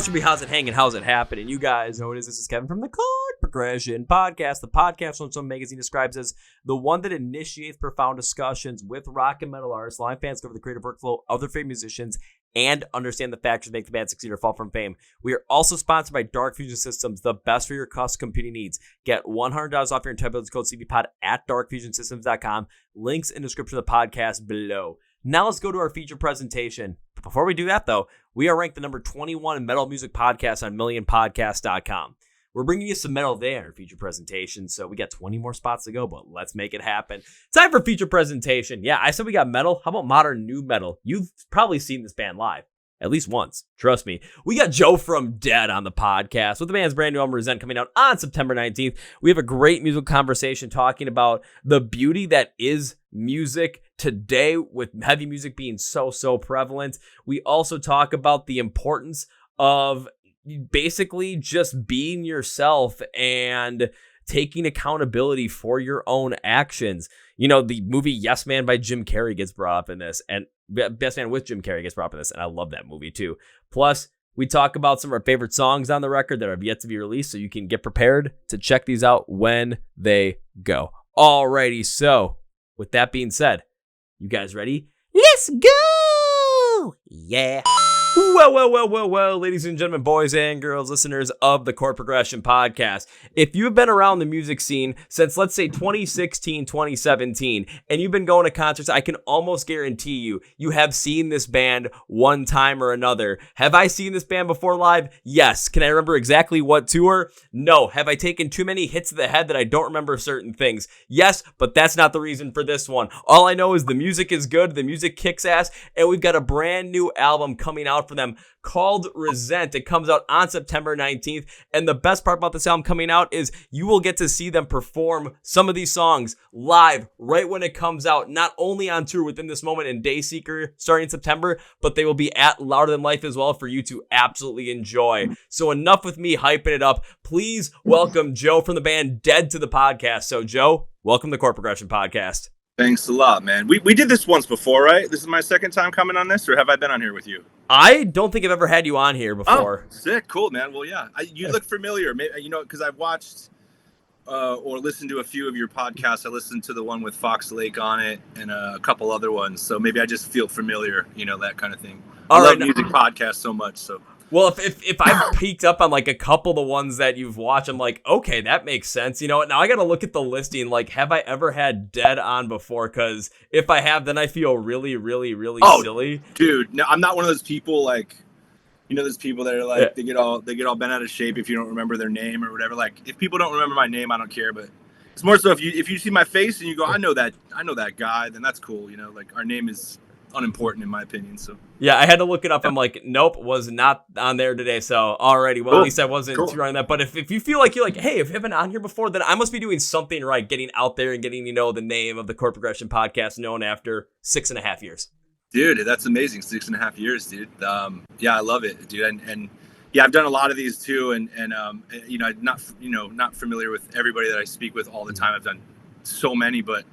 What should be how's it hanging? How's it happening? You guys know what it is. This is Kevin from the Chord Progression Podcast. The podcast on some magazine describes as the one that initiates profound discussions with rock and metal artists, live fans, cover the creative workflow of their favorite musicians, and understand the factors that make the band succeed or fall from fame. We are also sponsored by Dark Fusion Systems, the best for your custom computing needs. Get $100 off your entire bill with code CVPod at darkfusionsystems.com. Links in the description of the podcast below. Now let's go to our feature presentation. But before we do that, though, we are ranked the number 21 metal music podcast on millionpodcast.com. We're bringing you some metal there in our feature presentation, so we got 20 more spots to go, but let's make it happen. Time for feature presentation. Yeah, I said we got metal. How about modern new metal? You've probably seen this band live. At least once. Trust me. We got Joe from DED on the podcast with the band's brand new album Resent coming out on September 19th. We have a great musical conversation talking about the beauty that is music today with heavy music being so prevalent. We also talk about the importance of basically just being yourself and taking accountability for your own actions. You know, the movie Yes Man by Jim Carrey gets brought up in this, and Best Man with Jim Carrey gets brought up in this, and I love that movie too. Plus, we talk about some of our favorite songs on the record that have yet to be released, so you can get prepared to check these out when they go. Alrighty, so with that being said, you guys ready? Let's go! Yeah. Well, ladies and gentlemen, boys and girls, listeners of the Chord Progression Podcast. If you've been around the music scene since, let's say, 2016, 2017, and you've been going to concerts, I can almost guarantee you have seen this band one time or another. Have I seen this band before live? Yes. Can I remember exactly what tour? No. Have I taken too many hits to the head that I don't remember certain things? Yes, but that's not the reason for this one. All I know is the music is good, the music kicks ass, and we've got a brand new album coming out for them called Resent. It comes out on September 19th, and the best part about this album coming out is you will get to see them perform some of these songs live right when it comes out, not only on tour within this moment in Dayseeker starting in September, but they will be at Louder Than Life as well for you to absolutely enjoy. So enough with me hyping it up. Please welcome Joe from the band DED to the podcast. So Joe, welcome to the Chord Progression Podcast. Thanks a lot, man. We did this once before, right? This is my second time coming on this, or have I been on here with you? I don't think I've ever had you on here before. Oh, sick. Cool, man. Well, yeah. You look familiar. Maybe, because I've watched or listened to a few of your podcasts. I listened to the one with Fox Lake on it and a couple other ones. So maybe I just feel familiar, that kind of thing. I love music podcasts so much, so... Well, if I've peeked up on like a couple of the ones that you've watched, I'm like, okay, that makes sense. You know what? Now I got to look at the listing. Like, have I ever had DED on before? Because if I have, then I feel really silly. Dude, no, I'm not one of those people like, those people that are like, they get all bent out of shape if you don't remember their name or whatever. Like, if people don't remember my name, I don't care. But it's more so if you see my face and you go, I know that guy, then that's cool. Like our name is unimportant in my opinion. So yeah, I had to look it up. I'm like, nope, was not on there today. So alrighty, well, cool. At least I wasn't too wrong that. But if you feel like you're like, hey, if you haven't on here before, then I must be doing something right, getting out there and getting the name of the Chord Progression Podcast known after 6.5 years. Dude, that's amazing. 6.5 years, dude. Yeah, I love it, dude. And yeah, I've done a lot of these too, and not familiar with everybody that I speak with all the time. I've done so many, but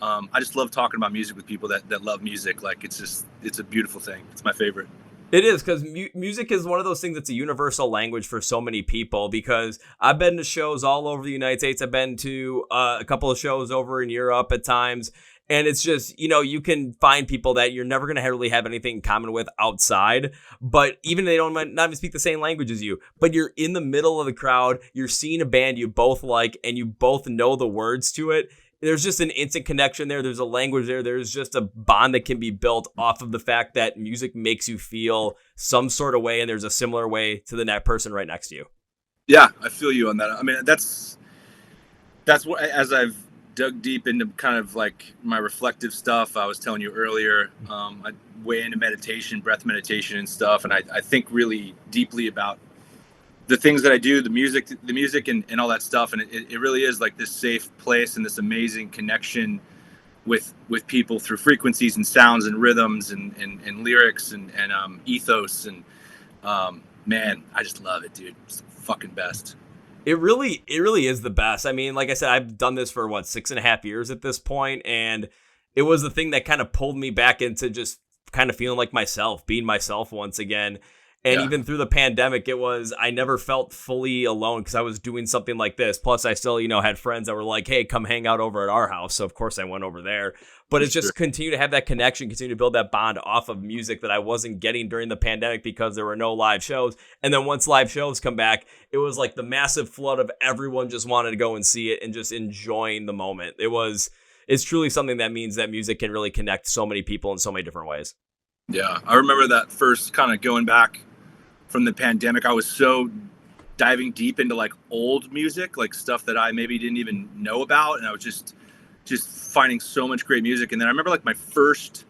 I just love talking about music with people that love music. Like, it's a beautiful thing. It's my favorite. It is, because music is one of those things that's a universal language for so many people, because I've been to shows all over the United States. I've been to a couple of shows over in Europe at times. And it's just, you can find people that you're never going to really have anything in common with outside, but even they don't not even speak the same language as you, but you're in the middle of the crowd, you're seeing a band you both like, and you both know the words to it. There's just an instant connection there. There's a language there. There's just a bond that can be built off of the fact that music makes you feel some sort of way, and there's a similar way to the next person right next to you. Yeah, I feel you on that. I mean, that's what, as I've dug deep into kind of like my reflective stuff I was telling you earlier, I way into meditation, breath meditation and stuff, and I think really deeply about the things that I do, the music and all that stuff. And it really is like this safe place and this amazing connection with people through frequencies and sounds and rhythms and lyrics and ethos. And man, I just love it, dude. It's the fucking best. It really is the best. I mean, like I said, I've done this for 6.5 years at this point, and it was the thing that kind of pulled me back into just kind of feeling like myself, being myself once again. And even through the pandemic, I never felt fully alone because I was doing something like this. Plus, I still, had friends that were like, hey, come hang out over at our house. So, of course, I went over there. But it's just continue to have that connection, continue to build that bond off of music that I wasn't getting during the pandemic because there were no live shows. And then once live shows come back, it was like the massive flood of everyone just wanted to go and see it and just enjoying the moment. It's truly something that means that music can really connect so many people in so many different ways. Yeah, I remember that first kind of going back from the pandemic. I was so diving deep into like old music, like stuff that I maybe didn't even know about, and I was just finding so much great music. And then I remember like my first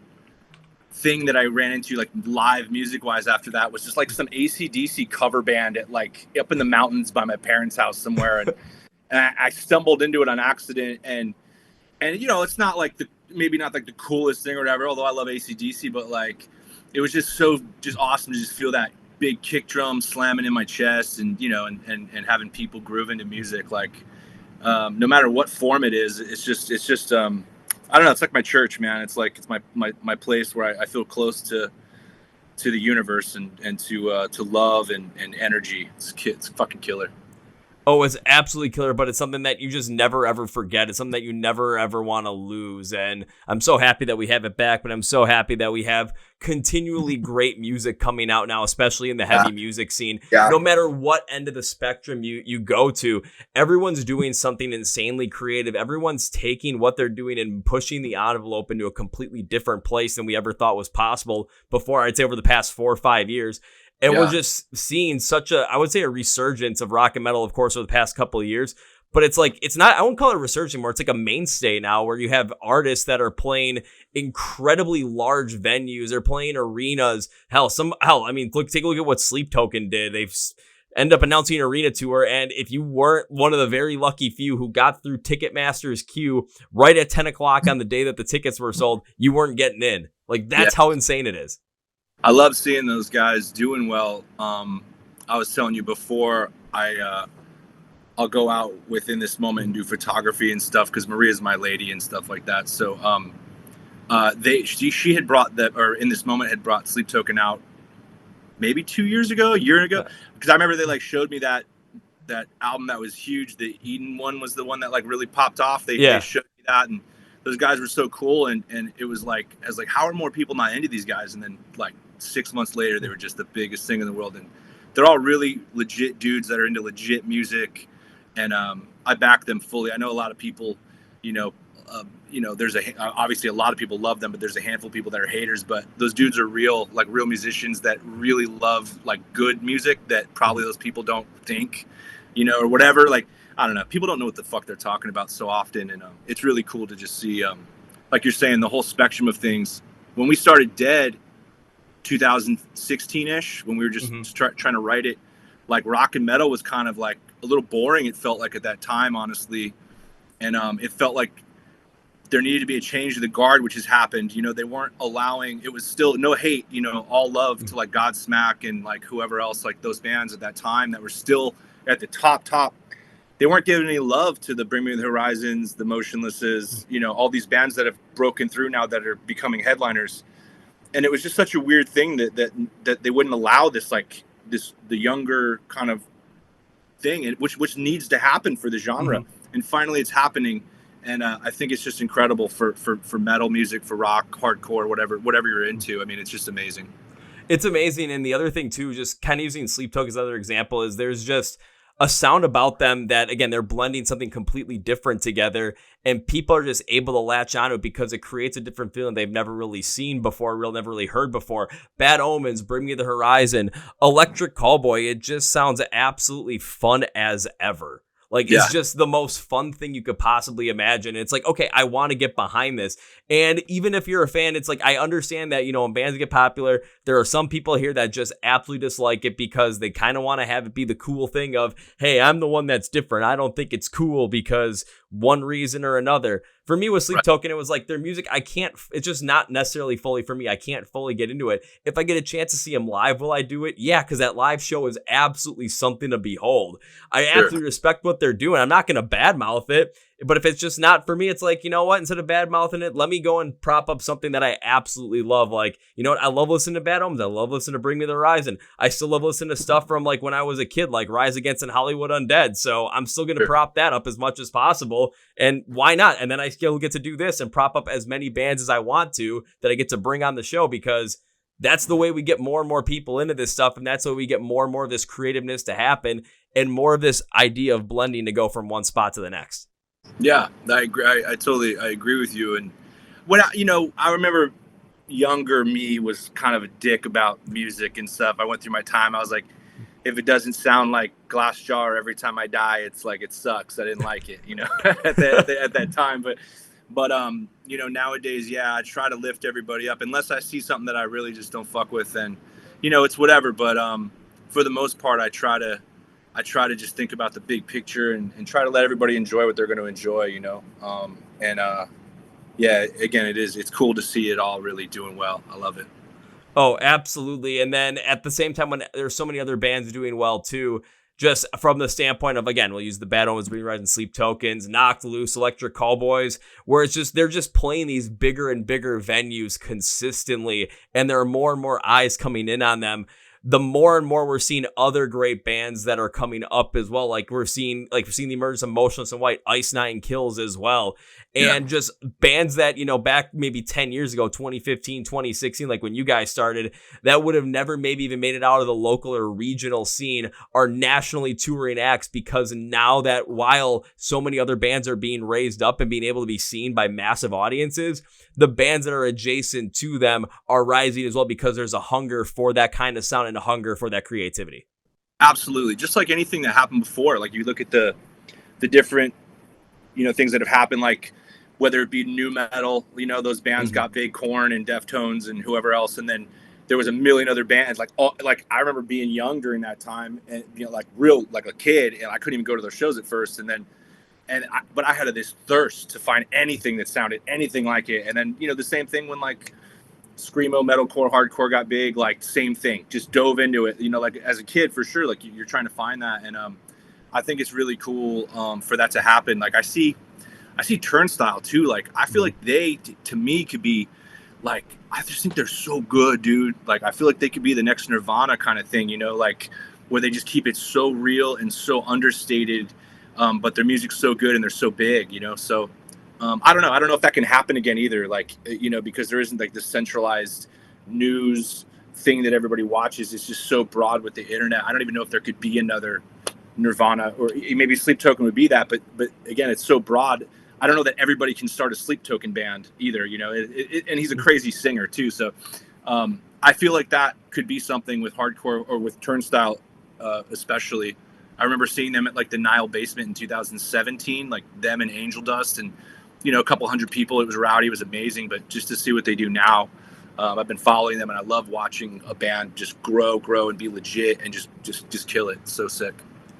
thing that I ran into like live music wise after that was just like some AC/DC cover band at like up in the mountains by my parents' house somewhere, and I stumbled into it on accident, and it's not like maybe not like the coolest thing or whatever, although I love AC/DC, but like it was just awesome to just feel that big kick drum slamming in my chest, and and having people grooving to music, like no matter what form it is. It's just I don't know, it's like my church, man. It's like it's my place where I feel close to the universe and to love and energy. It's fucking killer. Oh, it's absolutely killer, but it's something that you just never, ever forget. It's something that you never, ever want to lose. And I'm so happy that we have it back, but I'm so happy that we have continually great music coming out now, especially in the heavy music scene. Yeah. No matter what end of the spectrum you go to, everyone's doing something insanely creative. Everyone's taking what they're doing and pushing the envelope into a completely different place than we ever thought was possible before, I'd say over the past 4 or 5 years. And we're just seeing I would say a resurgence of rock and metal, of course, over the past couple of years. But it's like, it's not, I won't call it a resurgence anymore. It's like a mainstay now where you have artists that are playing incredibly large venues. They're playing arenas. I mean, take a look at what Sleep Token did. They've ended up announcing an arena tour. And if you weren't one of the very lucky few who got through Ticketmaster's queue right at 10 o'clock on the day that the tickets were sold, you weren't getting in. Like, that's how insane it is. I love seeing those guys doing well. I was telling you before, I'll go out within this moment and do photography and stuff because Maria's my lady and stuff like that. So she had brought in this moment had brought Sleep Token out maybe a year ago, because I remember they like showed me that album that was huge. The Eden one was the one that like really popped off. They showed me that, and those guys were so cool, and it was like, I was like, how are more people not into these guys? And then like 6 months later, they were just the biggest thing in the world, and they're all really legit dudes that are into legit music, and I back them fully. I know a lot of people, there's obviously a lot of people love them, but there's a handful of people that are haters. But those dudes are real musicians that really love like good music that probably those people don't think, or whatever. Like, I don't know. People don't know what the fuck they're talking about so often. And it's really cool to just see, like you're saying, the whole spectrum of things. When we started DED 2016-ish, when we were just trying to write it, like rock and metal was kind of like a little boring. It felt like at that time, honestly. And it felt like there needed to be a change of the guard, which has happened. They weren't allowing, it was still no hate, all love to like Godsmack and like whoever else, like those bands at that time that were still at the top. They weren't giving any love to the Bring Me the Horizons, the Motionlesses, all these bands that have broken through now that are becoming headliners. And it was just such a weird thing that they wouldn't allow this, like the younger kind of thing, which needs to happen for the genre. Mm-hmm. And finally it's happening. And I think it's just incredible for metal music, for rock, hardcore, whatever you're into. I mean, it's just amazing. It's amazing. And the other thing too, just kind of using Sleep Token as another example, is there's just a sound about them that, again, they're blending something completely different together, and people are just able to latch onto it because it creates a different feeling they've never really seen before, never really heard before. Bad Omens, Bring Me the Horizon, Electric Callboy, it just sounds absolutely fun as ever. Like, it's just the most fun thing you could possibly imagine. It's like, okay, I want to get behind this. And even if you're a fan, it's like, I understand that, when bands get popular, there are some people here that just absolutely dislike it because they kind of want to have it be the cool thing of, hey, I'm the one that's different. I don't think it's cool because one reason or another. For me with Sleep Token, it was like their music, it's just not necessarily fully for me. I can't fully get into it. If I get a chance to see them live, will I do it? Yeah, because that live show is absolutely something to behold. I absolutely respect what they're doing. I'm not going to badmouth it. But if it's just not for me, it's like, you know what? Instead of bad mouthing it, let me go and prop up something that I absolutely love. Like, you know what? I love listening to Bad Omens. I love listening to Bring Me the Horizon. I still love listening to stuff from like when I was a kid, like Rise Against and Hollywood Undead. So I'm still going to prop that up as much as possible. And why not? And then I still get to do this and prop up as many bands as I want to that I get to bring on the show, because that's the way we get more and more people into this stuff. And that's the way we get more and more of this creativeness to happen and more of this idea of blending to go from one spot to the next. Yeah, I agree. I totally agree with you. And when I remember younger me was kind of a dick about music and stuff. I went through my time. I was like, if it doesn't sound like Glass Jar every time I die, it's like, it sucks. I didn't like it, at that time. But nowadays, yeah, I try to lift everybody up unless I see something that I really just don't fuck with. Then, it's whatever. But for the most part, I try to just think about the big picture and try to let everybody enjoy what they're going to enjoy, yeah, again, it's cool to see it all really doing well. I love it. Oh, absolutely. And then at the same time, when there's so many other bands doing well too, just from the standpoint of, again, we'll use the Bad Omens, Bring Rise, Sleep Tokens, Knocked Loose, Electric Callboys, where it's just, they're just playing these bigger and bigger venues consistently, and there are more and more eyes coming in on them. The more and more we're seeing other great bands that are coming up as well. Like we're seeing the emergence of Motionless in White, Ice Nine Kills as well. And just bands that, back maybe 10 years ago, 2015, 2016, like when you guys started, that would have never maybe even made it out of the local or regional scene, are nationally touring acts, because now that while so many other bands are being raised up and being able to be seen by massive audiences, the bands that are adjacent to them are rising as well, because there's a hunger for that kind of sound and a hunger for that creativity. Absolutely. Just like anything that happened before, like you look at the different, things that have happened, like whether it be new metal, those bands got big, Korn and Deftones and whoever else. And then there was a million other bands. Like I remember being young during that time and, like a kid, and I couldn't even go to their shows at first. But I had this thirst to find anything that sounded anything like it. And then, the same thing when like screamo, metalcore, hardcore got big, like same thing, just dove into it, like as a kid for sure, like you're trying to find that. And I think it's really cool for that to happen. Like I see Turnstile too. Like I feel like they, to me, could be like, I just think they're so good, dude. Like I feel like they could be the next Nirvana kind of thing, like where they just keep it so real and so understated, but their music's so good and they're so big, so I don't know if that can happen again either, like because there isn't like this centralized news thing that everybody watches. It's just so broad with the internet. I don't even know if there could be another Nirvana, or maybe Sleep Token would be that, but again, it's so broad. I don't know that everybody can start a Sleep Token band either, and he's a crazy singer too. So I feel like that could be something with hardcore or with Turnstile, especially. I remember seeing them at like the Nile Basement in 2017, like them and Angel Dust, and a couple hundred people. It was rowdy. It was amazing. But just to see what they do now, I've been following them, and I love watching a band just grow and be legit and just kill it. It's so sick.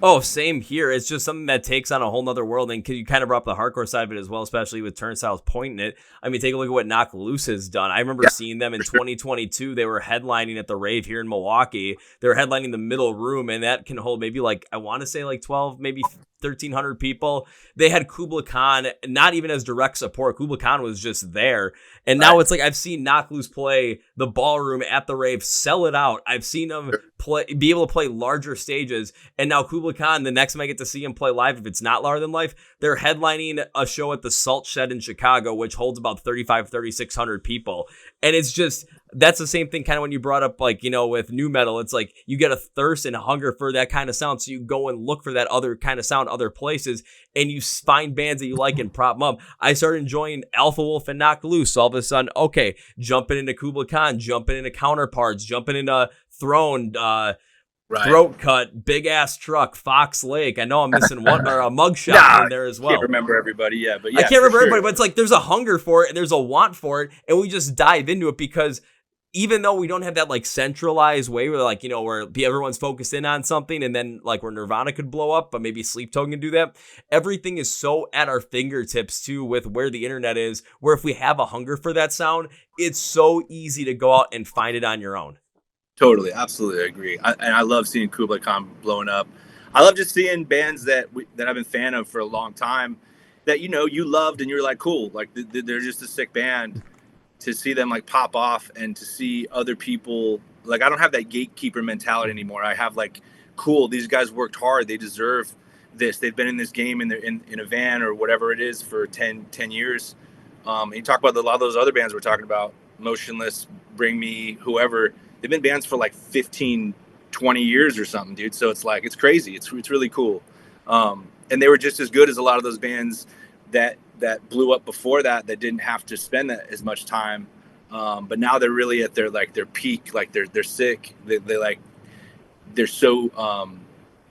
Oh, same here. It's just something that takes on a whole nother world, and you kind of brought up the hardcore side of it as well, especially with Turnstile's pointing it. I mean, take a look at what Knocked Loose has done. I remember seeing them in 2022. They were headlining at the rave here in Milwaukee. They were headlining the Middle Room, and that can hold maybe I want to say 12, maybe 1,300 people. They had Kubla Khan, not even as direct support. Kubla Khan was just there. And now it's like I've seen Knocked Loose play the ballroom at the rave, sell it out. I've seen them be able to play larger stages. And now Kubla Khan, the next time I get to see him play live, if it's not larger than life, they're headlining a show at the Salt Shed in Chicago, which holds about 3,600 people. And it's just, that's the same thing kind of when you brought up with new metal. It's like you get a thirst and a hunger for that kind of sound, so you go and look for that other kind of sound other places, and you find bands that you like and prop them up. I started enjoying Alpha Wolf and Knocked Loose. All of a sudden, okay, jumping into Kubla Khan, jumping into Counterparts, jumping into Throne, Throat Cut, Big Ass Truck, Fox Lake. I know I'm missing one, or a Mugshot in there as well. I can't remember everybody, but I can't remember everybody, but it's like there's a hunger for it and there's a want for it, and we just dive into it because even though we don't have that centralized way where where everyone's focused in on something, and then where Nirvana could blow up, but maybe Sleep Token can do that. Everything is so at our fingertips too, with where the internet is, where if we have a hunger for that sound, it's so easy to go out and find it on your own. Totally. Absolutely. I agree. And I love seeing Kubla Khan blowing up. I love just seeing bands that I've been a fan of for a long time. that, you know, you loved and you're like, cool, like they're just a sick band. To see them like pop off and to see other people, like I don't have that gatekeeper mentality anymore. I have like, cool, these guys worked hard, they deserve this, they've been in this game in a van or whatever it is for 10 years. And you talk about a lot of those other bands we're talking about, Motionless, Bring Me, whoever, they've been bands for like 15 20 years or something, dude. So it's like, it's crazy, it's really cool. And they were just as good as a lot of those bands that blew up before that didn't have to spend that as much time. But now they're really at their peak, like they're sick. They're so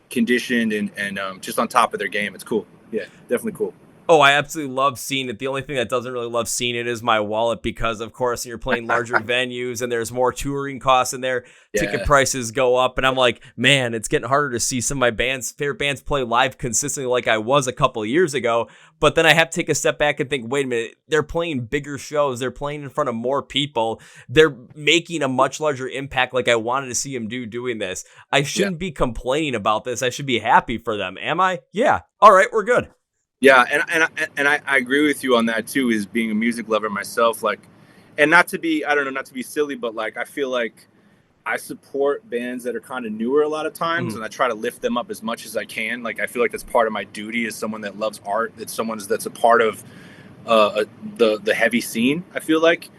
conditioned and just on top of their game. It's cool. Yeah, definitely cool. Oh, I absolutely love seeing it. The only thing that doesn't really love seeing it is my wallet, because of course you're playing larger venues and there's more touring costs in there. Ticket prices go up, and I'm like, man, it's getting harder to see some of my favorite bands play live consistently like I was a couple of years ago. But then I have to take a step back and think, wait a minute, they're playing bigger shows. They're playing in front of more people. They're making a much larger impact like I wanted to see them doing this. I shouldn't be complaining about this. I should be happy for them. Am I? Yeah. All right, we're good. Yeah, and I agree with you on that too, is being a music lover myself, like, and not to be silly, but like I feel like I support bands that are kind of newer a lot of times, and I try to lift them up as much as I can. Like I feel like that's part of my duty as someone that loves art, that's a part of the heavy scene, I feel like,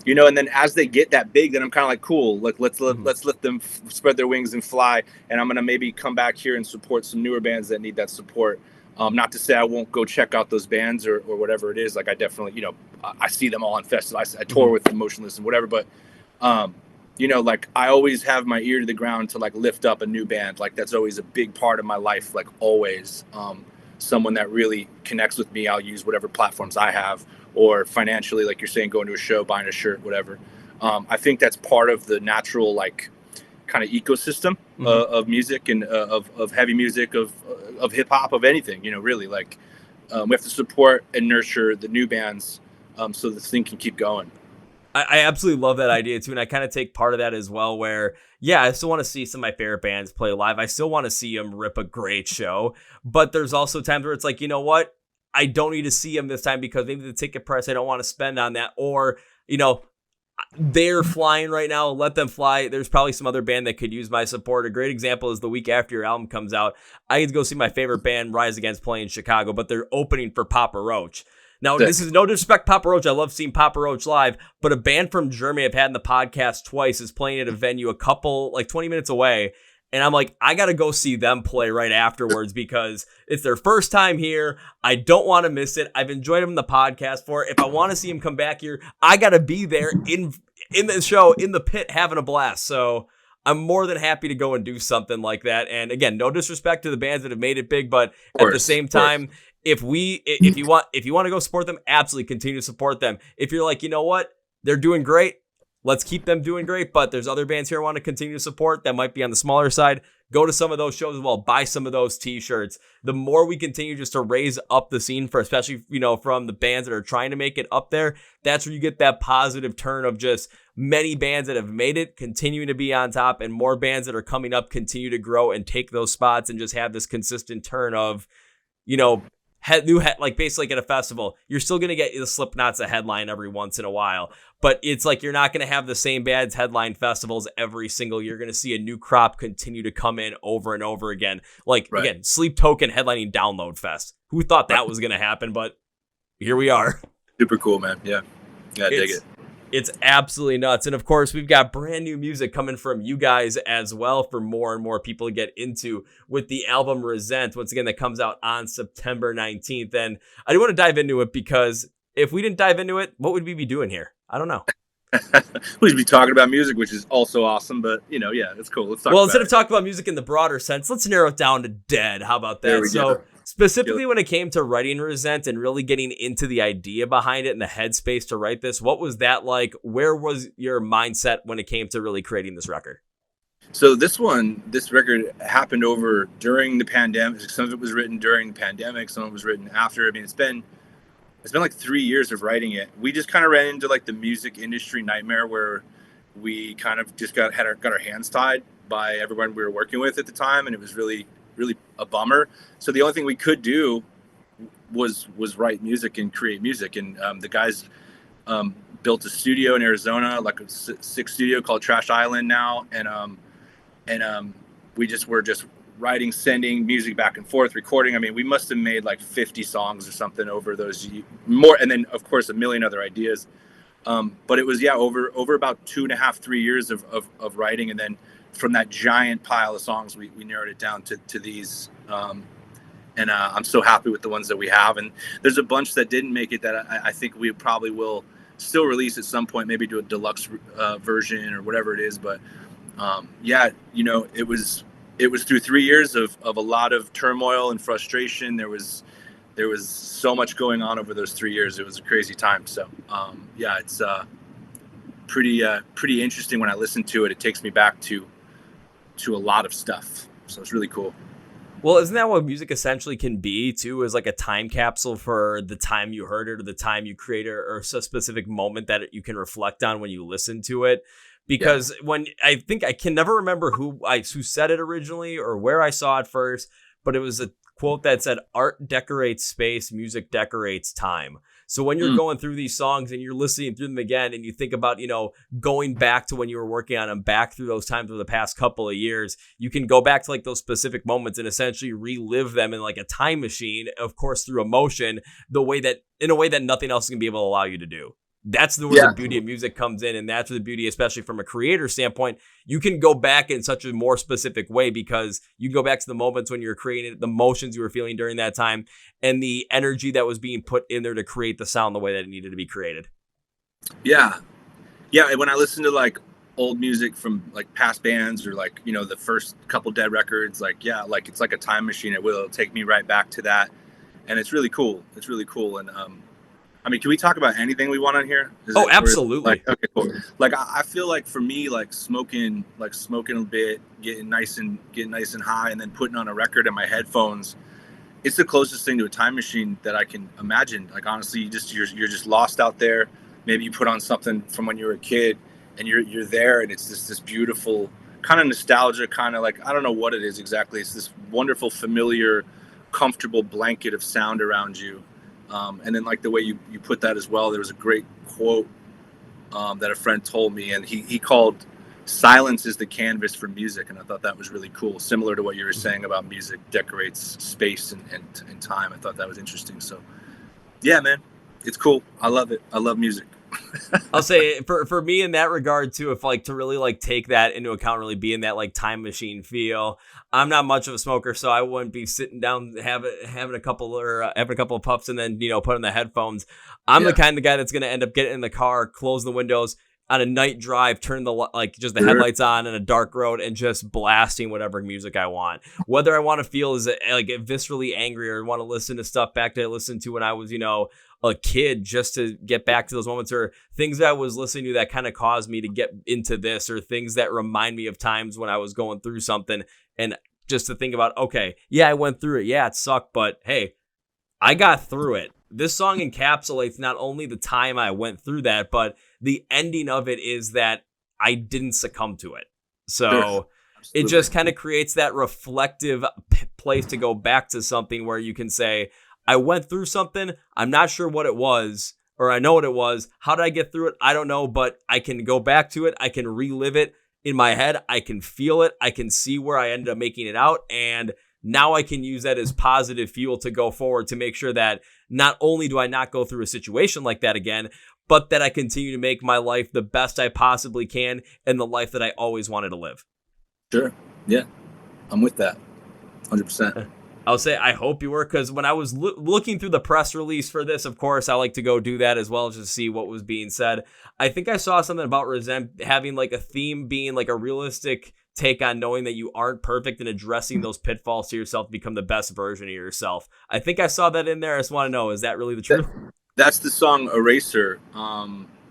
you know. And then as they get that big, then I'm kind of like, cool, like let's let them spread their wings and fly, and I'm gonna maybe come back here and support some newer bands that need that support. Not to say I won't go check out those bands or whatever it is. Like I definitely, you know, I see them all on festivals. I tour with Emotionless and whatever, but you know, like I always have my ear to the ground to like lift up a new band. Like that's always a big part of my life. Like always, someone that really connects with me, I'll use whatever platforms I have, or financially, like you're saying, going to a show, buying a shirt, whatever. I think that's part of the natural, like, kind of ecosystem of music and of heavy music, of hip hop, of anything, you know, really. Like we have to support and nurture the new bands so this thing can keep going. I absolutely love that idea too, and I kind of take part of that as well, where I still want to see some of my favorite bands play live. I still want to see them rip a great show, but there's also times where it's like, you know what, I don't need to see them this time because maybe the ticket price I don't want to spend on that, or, you know, they're flying right now, let them fly. There's probably some other band that could use my support. A great example is the week after your album comes out, I get to go see my favorite band, Rise Against, play in Chicago, but they're opening for Papa Roach. Now, this is no disrespect Papa Roach. I love seeing Papa Roach live, but a band from Germany I've had in the podcast twice is playing at a venue 20 minutes away. And I'm like, I got to go see them play right afterwards because it's their first time here. I don't want to miss it. I've enjoyed them in the podcast for it. If I want to see them come back here, I got to be there in the show, in the pit, having a blast. So I'm more than happy to go and do something like that. And again, no disrespect to the bands that have made it big, but at the same time, if you want to go support them, absolutely continue to support them. If you're like, you know what, they're doing great, let's keep them doing great, but there's other bands here I want to continue to support that might be on the smaller side, go to some of those shows as well, buy some of those t-shirts. The more we continue just to raise up the scene for, especially, you know, from the bands that are trying to make it up there, that's where you get that positive turn of just many bands that have made it continuing to be on top, and more bands that are coming up continue to grow and take those spots and just have this consistent turn of, you know, like basically at a festival, you're still going to get the Slipknot's a headline every once in a while, but it's like you're not going to have the same bands headline festivals every single year. You're going to see a new crop continue to come in over and over again. Like, again, Sleep Token headlining Download Fest. Who thought that was going to happen? But here we are. Super cool, man. Yeah, dig it. It's absolutely nuts. And of course, we've got brand new music coming from you guys as well for more and more people to get into with the album Resent, once again, that comes out on September 19th. And I do want to dive into it because if we didn't dive into it, what would we be doing here? I don't know. We'd be talking about music, which is also awesome, but you know, yeah, it's cool. Let's talk. Well, instead of talking about music in the broader sense, let's narrow it down to DED. How about that? So specifically when it came to writing Resent and really getting into the idea behind it and the headspace to write this, what was that like? Where was your mindset when it came to really creating this record? So this record happened over during the pandemic. Some of it was written during the pandemic. Some of it was written after. I mean, it's been like 3 years of writing it. We just kind of ran into like the music industry nightmare where we kind of just got our hands tied by everyone we were working with at the time. And it was really, really a bummer. So the only thing we could do was write music and create music. And the guys built a studio in Arizona, like a six studio called Trash Island now. And were just writing, sending music back and forth, recording. I mean, we must have made like 50 songs or something over those more. And then of course a million other ideas. But it was, over about 2.5, 3 years of writing. And then from that giant pile of songs, we narrowed it down to these. And I'm so happy with the ones that we have. And there's a bunch that didn't make it that I think we probably will still release at some point, maybe do a deluxe version or whatever it is. But it was through 3 years of a lot of turmoil and frustration. There was so much going on over those 3 years. It was a crazy time. So it's pretty interesting when I listen to it. It takes me back to a lot of stuff. So it's really cool. Well, isn't that what music essentially can be too, is like a time capsule for the time you heard it or the time you created or a specific moment that you can reflect on when you listen to it? Because when I think I can never remember who said it originally or where I saw it first, but it was a quote that said, "Art decorates space, music decorates time." So when you're going through these songs and you're listening through them again and you think about, going back to when you were working on them, back through those times over the past couple of years, you can go back to like those specific moments and essentially relive them in like a time machine, of course, through emotion, in a way that nothing else is going to be able to allow you to do. That's where the beauty of music comes in. And that's where the beauty, especially from a creator standpoint, you can go back in such a more specific way because you can go back to the moments when you're creating it, the emotions you were feeling during that time, and the energy that was being put in there to create the sound the way that it needed to be created. Yeah. Yeah. And when I listen to like old music from like past bands or like, the first couple Dead records, it's like a time machine. It'll take me right back to that. And it's really cool. And, can we talk about anything we want on here? Absolutely. Okay, cool. Like, I feel like for me, like smoking a bit, getting nice and high, and then putting on a record in my headphones, it's the closest thing to a time machine that I can imagine. Like, honestly, you're just lost out there. Maybe you put on something from when you were a kid, and you're there, and it's this beautiful kind of nostalgia, kind of like, I don't know what it is exactly. It's this wonderful, familiar, comfortable blanket of sound around you. And then like the way you put that as well, there was a great quote that a friend told me, and he called silence is the canvas for music. And I thought that was really cool. Similar to what you were saying about music decorates space and time. I thought that was interesting. So yeah, man, it's cool. I love it. I love music. I'll say for me in that regard too, if like to really like take that into account, really be in that like time machine feel. I'm not much of a smoker, so I wouldn't be sitting down having a couple of puffs and then put in the headphones. I'm the kind of guy that's gonna end up getting in the car, close the windows on a night drive, turn the headlights on in a dark road, and just blasting whatever music I want. Whether I want to feel is like viscerally angry or want to listen to stuff back that I listened to when I was a kid, just to get back to those moments, or things that I was listening to that kind of caused me to get into this, or things that remind me of times when I was going through something, and just to think about, okay, yeah, I went through it. Yeah, it sucked, but hey, I got through it. This song encapsulates not only the time I went through that, but the ending of it is that I didn't succumb to it. So it just kind of creates that reflective place to go back to something where you can say, I went through something. I'm not sure what it was, or I know what it was. How did I get through it? I don't know, but I can go back to it. I can relive it in my head. I can feel it. I can see where I ended up making it out. And now I can use that as positive fuel to go forward to make sure that not only do I not go through a situation like that again, but that I continue to make my life the best I possibly can and the life that I always wanted to live. Sure. Yeah. I'm with that. 100%. I'll say I hope you were, because when I was looking through the press release for this, of course, I like to go do that as well, just to see what was being said. I think I saw something about Resent having like a theme being like a realistic take on knowing that you aren't perfect and addressing those pitfalls to yourself to become the best version of yourself. I think I saw that in there. I just want to know, is that really the truth? That's the song Eraser.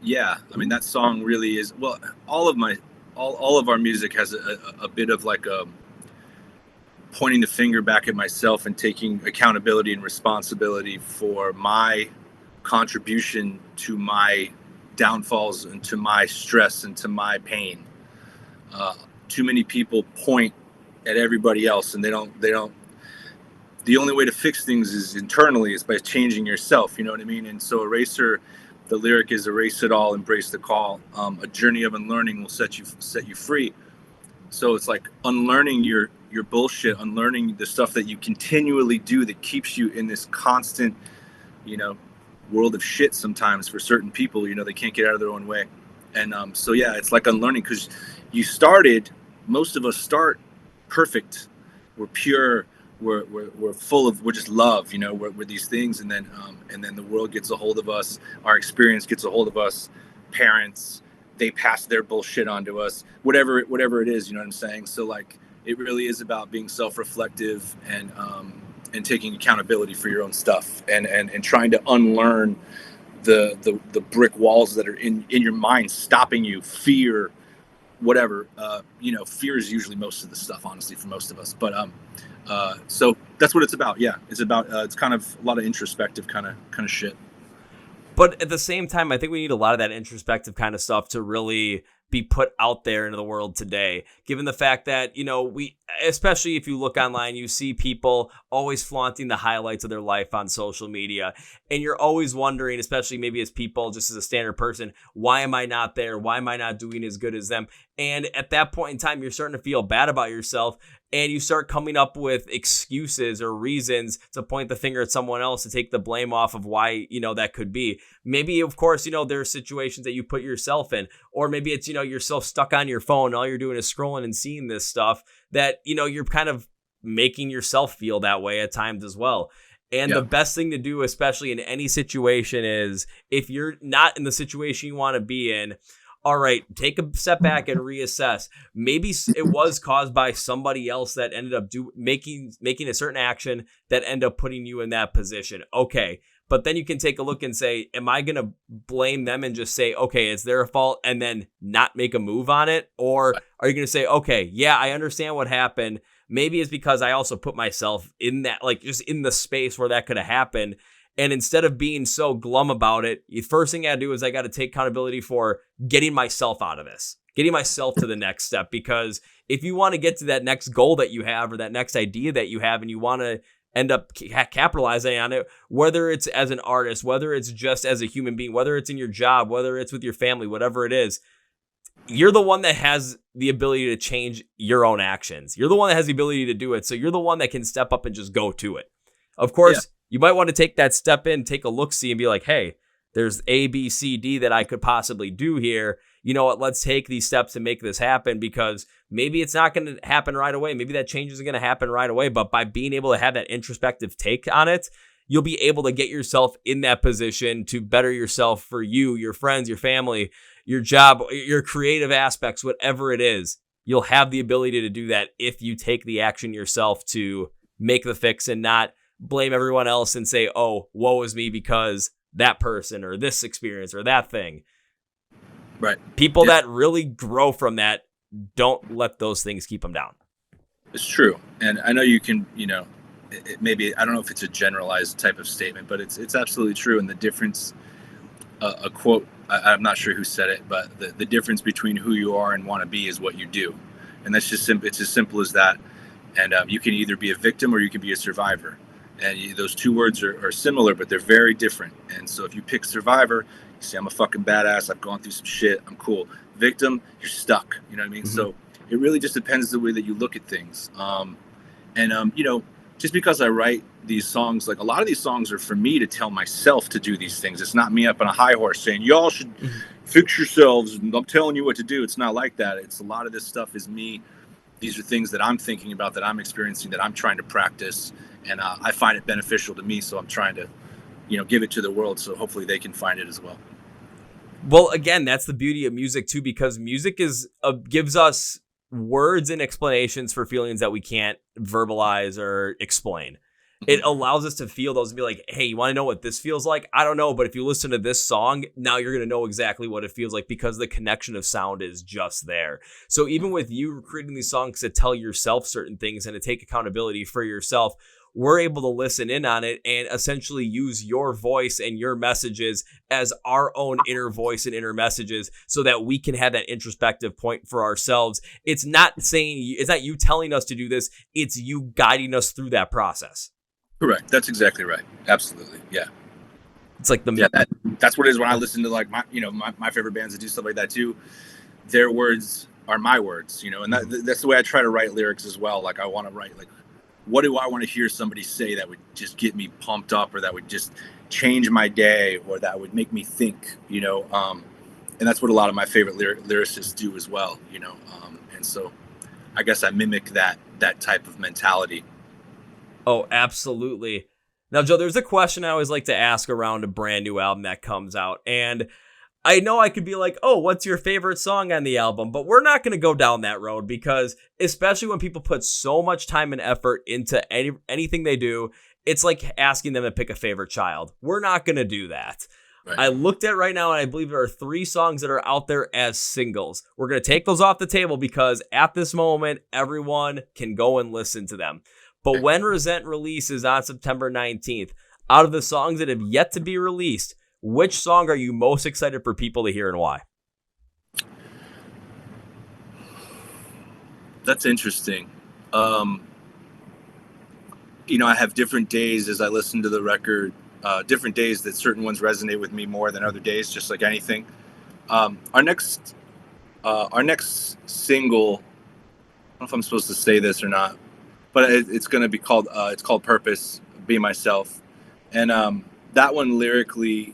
Yeah, I mean, that song really is, well, all of our music has a bit of like a pointing the finger back at myself and taking accountability and responsibility for my contribution to my downfalls and to my stress and to my pain. Too many people point at everybody else, and they don't the only way to fix things is internally, is by changing yourself. You know what I mean? And so Eraser, the lyric is erase it all, embrace the call. A journey of unlearning will set you free. So it's like unlearning your bullshit, unlearning the stuff that you continually do that keeps you in this constant, world of shit sometimes for certain people. They can't get out of their own way. And so yeah, it's like unlearning, because most of us start perfect. We're pure. We're full of, we're just love, we're these things. And then the world gets a hold of us. Our experience gets a hold of us. Parents, they pass their bullshit onto us, whatever it is, you know what I'm saying? So like, it really is about being self-reflective and taking accountability for your own stuff and trying to unlearn the brick walls that are in your mind, stopping you, fear, whatever. Fear is usually most of the stuff, honestly, for most of us. But so that's what it's about. Yeah, it's about it's kind of a lot of introspective kind of shit. But at the same time, I think we need a lot of that introspective kind of stuff to really be put out there into the world today, given the fact that, especially if you look online, you see people always flaunting the highlights of their life on social media. And you're always wondering, especially maybe as people, just as a standard person, why am I not there? Why am I not doing as good as them? And at that point in time, you're starting to feel bad about yourself. And you start coming up with excuses or reasons to point the finger at someone else to take the blame off of why, that could be. Maybe, of course, there are situations that you put yourself in, or maybe it's, you're so stuck on your phone. All you're doing is scrolling and seeing this stuff that, you're kind of making yourself feel that way at times as well. And the best thing to do, especially in any situation, is if you're not in the situation you want to be in, all right, take a step back and reassess. Maybe it was caused by somebody else that ended up making a certain action that ended up putting you in that position. Okay, but then you can take a look and say, am I going to blame them and just say, okay, it's their fault, and then not make a move on it? Or are you going to say, okay, yeah, I understand what happened. Maybe it's because I also put myself in that, like, just in the space where that could have happened. And instead of being so glum about it, the first thing I do is I got to take accountability for getting myself out of this, getting myself to the next step. Because if you want to get to that next goal that you have or that next idea that you have, and you want to end up capitalizing on it, whether it's as an artist, whether it's just as a human being, whether it's in your job, whether it's with your family, whatever it is, you're the one that has the ability to change your own actions. You're the one that has the ability to do it. So you're the one that can step up and just go to it. Of course, you might want to take that step in, take a look-see, and be like, hey, there's A, B, C, D that I could possibly do here. You know what? Let's take these steps to make this happen, because maybe it's not going to happen right away. Maybe that change isn't going to happen right away. But by being able to have that introspective take on it, you'll be able to get yourself in that position to better yourself for you, your friends, your family, your job, your creative aspects, whatever it is. You'll have the ability to do that if you take the action yourself to make the fix and not blame everyone else and say, oh, woe is me because that person or this experience or that thing. Right. People that really grow from that don't let those things keep them down. It's true. And I know you can, maybe, I don't know if it's a generalized type of statement, but it's absolutely true. And the difference, a quote, I'm not sure who said it, but the difference between who you are and want to be is what you do. And that's just simple. It's as simple as that. And you can either be a victim or you can be a survivor. And those two words are similar, but they're very different. And so if you pick survivor, you say, I'm a fucking badass. I've gone through some shit. I'm cool. Victim, you're stuck. You know what I mean? Mm-hmm. So it really just depends the way that you look at things. Just because I write these songs, like a lot of these songs are for me to tell myself to do these things. It's not me up on a high horse saying, y'all should fix yourselves. And I'm telling you what to do. It's not like that. It's a lot of this stuff is me. These are things that I'm thinking about, that I'm experiencing, that I'm trying to practice. And I find it beneficial to me, so I'm trying to, give it to the world, so hopefully they can find it as well. Well, again, that's the beauty of music too, because music gives us words and explanations for feelings that we can't verbalize or explain. It allows us to feel those and be like, hey, you want to know what this feels like? I don't know, but if you listen to this song, now you're going to know exactly what it feels like, because the connection of sound is just there. So even with you creating these songs to tell yourself certain things and to take accountability for yourself, we're able to listen in on it and essentially use your voice and your messages as our own inner voice and inner messages, so that we can have that introspective point for ourselves. It's not you telling us to do this. It's you guiding us through that process. Correct. That's exactly right. Absolutely. Yeah. It's like That's what it is when I listen to like my favorite bands that do stuff like that too. Their words are my words, and that's the way I try to write lyrics as well. Like I want to write like, what do I want to hear somebody say that would just get me pumped up, or that would just change my day, or that would make me think, and that's what a lot of my favorite lyricists do as well, and so I guess I mimic that type of mentality. Oh, absolutely. Now, Joe, there's a question I always like to ask around a brand new album that comes out. And I know I could be like, oh, what's your favorite song on the album? But we're not going to go down that road, because especially when people put so much time and effort into anything they do, it's like asking them to pick a favorite child. We're not going to do that. Right. I looked at right now, and I believe there are 3 songs that are out there as singles. We're going to take those off the table because at this moment, everyone can go and listen to them. But when Resent releases on September 19th, out of the songs that have yet to be released, which song are you most excited for people to hear, and why? That's interesting. I have different days as I listen to the record, different days that certain ones resonate with me more than other days, just like anything. Our next single, I don't know if I'm supposed to say this or not, but it's going to be called, it's called Purpose, Be Myself. And that one lyrically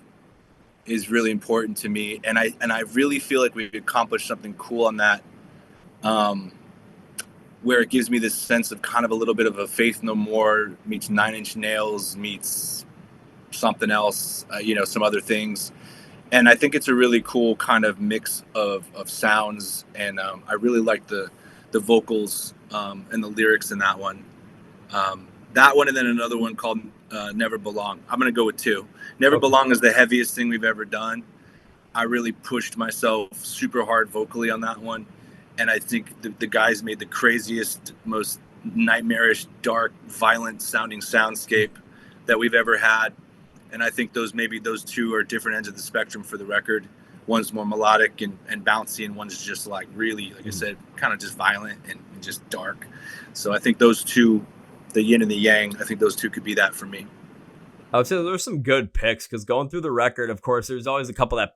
is really important to me. And I really feel like we've accomplished something cool on that, where it gives me this sense of kind of a little bit of a Faith No More meets Nine Inch Nails meets something else, some other things. And I think it's a really cool kind of mix of sounds. And I really like the vocals and the lyrics in that one. That one, and then another one called Never Belong. I'm going to go with 2. Never Belong is the heaviest thing we've ever done. I really pushed myself super hard vocally on that one. And I think the guys made the craziest, most nightmarish, dark, violent sounding soundscape that we've ever had. And I think those 2 are different ends of the spectrum for the record. One's more melodic and bouncy, and one's just like really, like I said, kind of just violent and just dark. So I think those 2, the yin and the yang, I think those 2 could be that for me. I would say there's some good picks, because going through the record, of course, there's always a couple that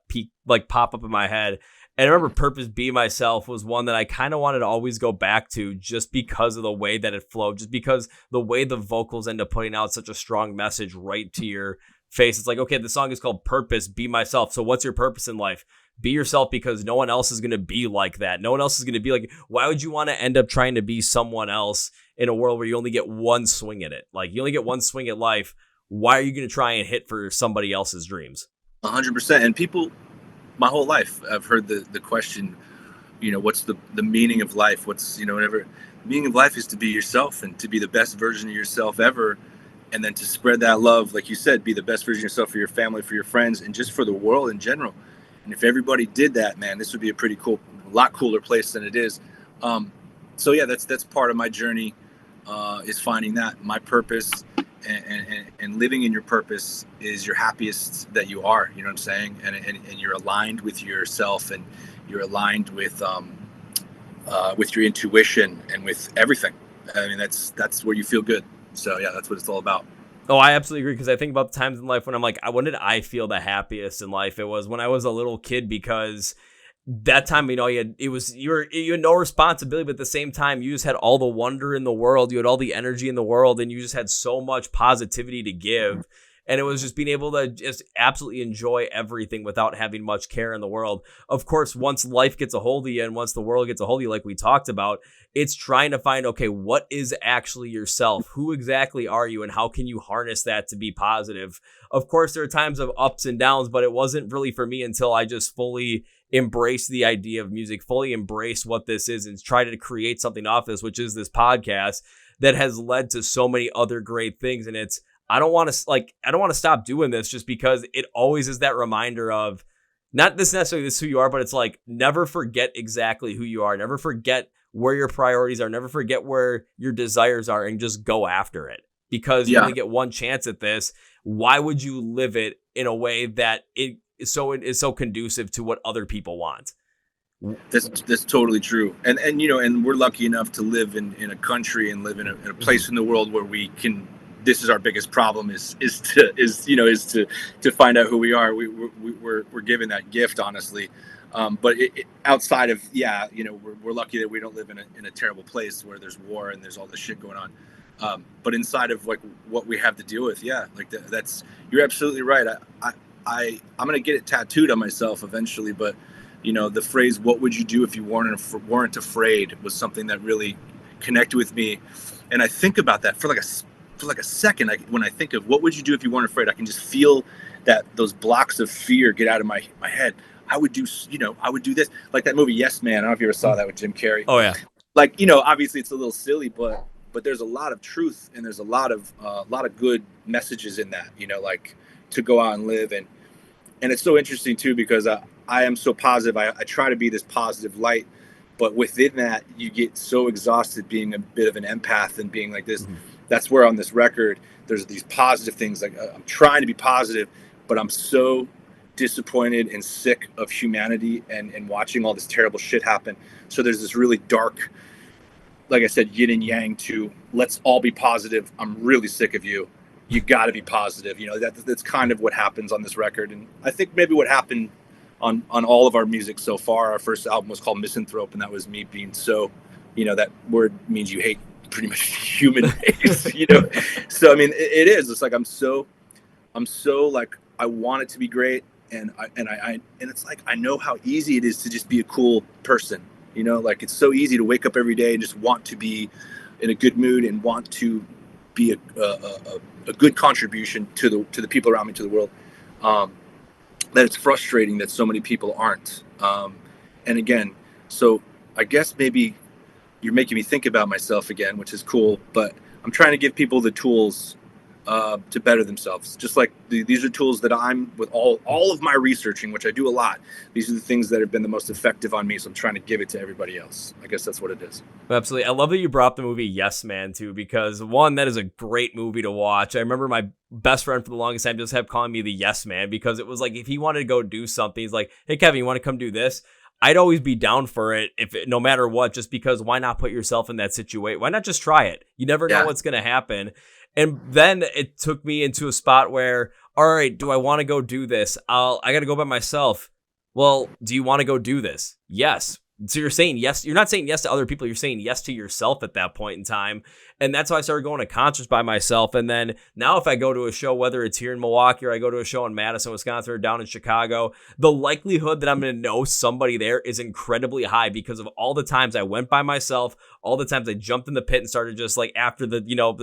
pop up in my head. And I remember Purpose Be Myself was one that I kind of wanted to always go back to, just because of the way that it flowed, just because the way the vocals end up putting out such a strong message right to your face. It's like, okay, the song is called Purpose Be Myself. So what's your purpose in life? Be yourself, because no one else is going to be like that. No one else is going to be like, why would you want to end up trying to be someone else in a world where you only get one swing at it? Like, you only get one swing at life. Why are you going to try and hit for somebody else's dreams? 100%. And people, my whole life, I've heard the question, what's the meaning of life? What's, whatever. The meaning of life is to be yourself and to be the best version of yourself ever. And then to spread that love, like you said, be the best version of yourself for your family, for your friends, and just for the world in general. And if everybody did that, man, this would be a lot cooler place than it is. So yeah, that's part of my journey, is finding that my purpose, and living in your purpose is your happiest that you are. You know what I'm saying? And you're aligned with yourself, and you're aligned with your intuition and with everything. I mean, that's where you feel good. So yeah, that's what it's all about. Oh, I absolutely agree, because I think about the times in life when I'm like, when did I feel the happiest in life? It was when I was a little kid, because that time, you had no responsibility, but at the same time, you just had all the wonder in the world. You had all the energy in the world, and you just had so much positivity to give. And it was just being able to just absolutely enjoy everything without having much care in the world. Of course, once life gets a hold of you, and once the world gets a hold of you, like we talked about, it's trying to find, okay, what is actually yourself? Who exactly are you? And how can you harness that to be positive? Of course, there are times of ups and downs, but it wasn't really for me until I just fully embraced the idea of music, fully embraced what this is, and tried to create something off this, which is this podcast that has led to so many other great things. And I don't want to stop doing this, just because it always is that reminder of not this necessarily this is who you are, but it's like, never forget exactly who you are. Never forget where your priorities are. Never forget where your desires are, and just go after it, because you only get one chance at this. Why would you live it in a way that it is so conducive to what other people want? That's totally true. And we're lucky enough to live in a country and live in a place in the world where we can this is our biggest problem is to find out who we are. We're given that gift, honestly. But outside of, we're lucky that we don't live in a terrible place where there's war and there's all this shit going on. But inside of like what we have to deal with, that's, you're absolutely right. I'm gonna get it tattooed on myself eventually. But the phrase "What would you do if you weren't afraid" was something that really connected with me, and I think about that for like a second. When I think of what would you do if you weren't afraid, I can just feel that those blocks of fear get out of my head. I would do this, like that movie Yes Man. I don't know if you ever saw that with Jim Carrey. Oh yeah. Like, obviously it's a little silly, but there's a lot of truth and there's a lot of good messages in that, like to go out and live. And it's so interesting too, because I am so positive. I try to be this positive light, but within that you get so exhausted being a bit of an empath and being like this. Mm-hmm. That's where on this record, there's these positive things. Like I'm trying to be positive, but I'm so disappointed and sick of humanity and watching all this terrible shit happen. So there's this really dark, like I said, yin and yang to let's all be positive. I'm really sick of you. You got to be positive. That's kind of what happens on this record. And I think maybe what happened on all of our music so far. Our first album was called Misanthrope, and that was me being so, that word means you hate pretty much human race, So I mean, it is. It's like I'm so like I want it to be great, and it's like I know how easy it is to just be a cool person, like it's so easy to wake up every day and just want to be in a good mood and want to be a good contribution to the people around me, to the world. That it's frustrating that so many people aren't. And again, so I guess maybe you're making me think about myself again, which is cool, but I'm trying to give people the tools to better themselves. Just like these are tools that I'm, with all of my researching, which I do a lot. These are the things that have been the most effective on me. So I'm trying to give it to everybody else. I guess that's what it is. Absolutely. I love that you brought up the movie Yes Man too, because one, that is a great movie to watch. I remember my best friend for the longest time just kept calling me the Yes Man, because it was like, if he wanted to go do something, he's like, hey Kevin, you want to come do this? I'd always be down for it, no matter what, just because why not put yourself in that situation? Why not just try it? You never know what's going to happen. And then it took me into a spot where, all right, do I want to go do this? I got to go by myself. Well, do you want to go do this? Yes. So you're saying yes. You're not saying yes to other people. You're saying yes to yourself at that point in time. And that's why I started going to concerts by myself. And then now if I go to a show, whether it's here in Milwaukee or I go to a show in Madison, Wisconsin, or down in Chicago, the likelihood that I'm going to know somebody there is incredibly high because of all the times I went by myself, all the times I jumped in the pit and started just like after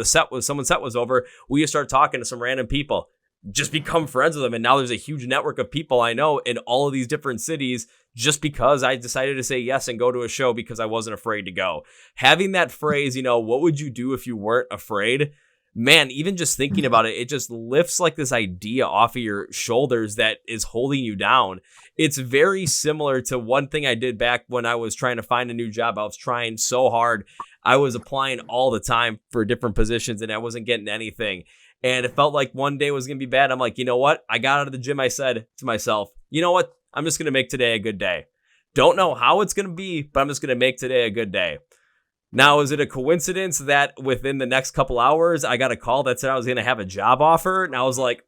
someone's set was over, we just started talking to some random people, just become friends with them. And now there's a huge network of people I know in all of these different cities, just because I decided to say yes and go to a show because I wasn't afraid to go. Having that phrase, what would you do if you weren't afraid? Man, even just thinking about it, it just lifts like this idea off of your shoulders that is holding you down. It's very similar to one thing I did back when I was trying to find a new job. I was trying so hard. I was applying all the time for different positions and I wasn't getting anything. And it felt like one day was going to be bad. I'm like, you know what? I got out of the gym. I said to myself, you know what? I'm just going to make today a good day. Don't know how it's going to be, but I'm just going to make today a good day. Now, is it a coincidence that within the next couple hours, I got a call that said I was going to have a job offer? And I was like,